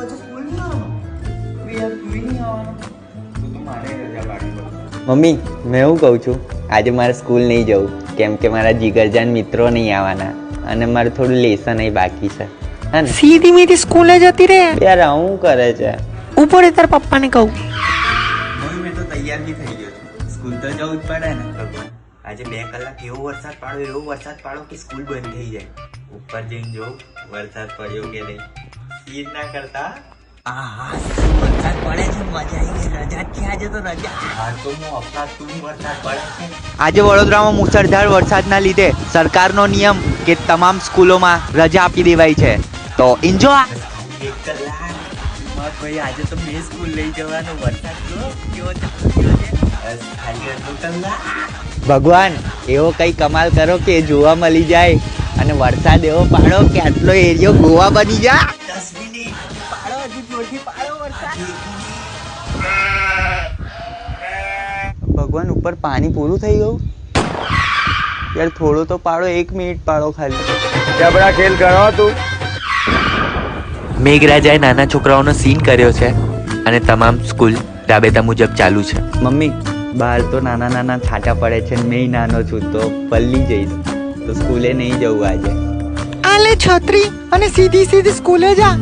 આજે સ્કૂલ નહીં આવવાનો? યાર તું નહીં આવવાનો તો મારે રજા પાડવી પડશે. મમ્મી મેં એવું કહું છું, આજે મારે સ્કૂલ નહીં જવું કેમ કે મારા જીગરજાન મિત્રો નહીં આવવાના અને મારે થોડું લેસન અહીં બાકી છે. હા ને? સીધી મીધી સ્કૂલે જતી રે. યાર આવું કરે છે. ઉપર તાર પપ્પાને કહું. મમ્મી મેં તો તૈયાર બી થઈ ગયો છું. સ્કૂલ તો જવું જ પડે ને. ભગવાન આજે 2 કલાક એવો વરસાદ પાડો કે સ્કૂલ બંધ થઈ જાય. ઉપર જઈને જો વરસાદ પડ્યો કે નહીં. સીન ના કરતા વરસાદ પડે છે, મજા આવી ગઈ. રજા છે આજે તો રજા. હા તો હું અફલાતું વરસાદ પડે છે. આજે વડોદરામાં મુસળધાર વરસાદના લીધે સરકારનો નિયમ કે તમામ સ્કૂલોમાં રજા આપી દેવાઈ છે. તો એન્જોય. 1 કલાક ભાઈ આજે તો મેં સ્કૂલ લઈ જવાનો. વરસાદ જો કેવો ચાલુ થયો છે. બસ ખાલી 2 કલાક. ભગવાન એવો કઈ કમાલ કરો કે જોવા મળી જાય અને વરસાદ એવો પાડો કે આટલો એરિયો ગોવા બની જાય. 10 મિનિટ પાડો, હજુ જોરથી પાડો વરસાદ. ભગવાન ઉપર પાણી પૂરું થઈ ગયું. યાર થોડો તો પાડો, 1 મિનિટ પાડો ખાલી. જબરા ખેલ કરો તું. મેઘરાજાએ નાના છોકરાઓનો સીન કર્યો છે અને તમામ સ્કૂલ રાબેતા મુજબ ચાલુ છે. મમ્મી બહાર તો નાના નાના છાંટા પડે છે ને મેં નાનો છું તો પલ્લી જઈશ તો સ્કૂલે નહીં જવું આજે. આલે છત્રી અને સીધી સ્કૂલે જા.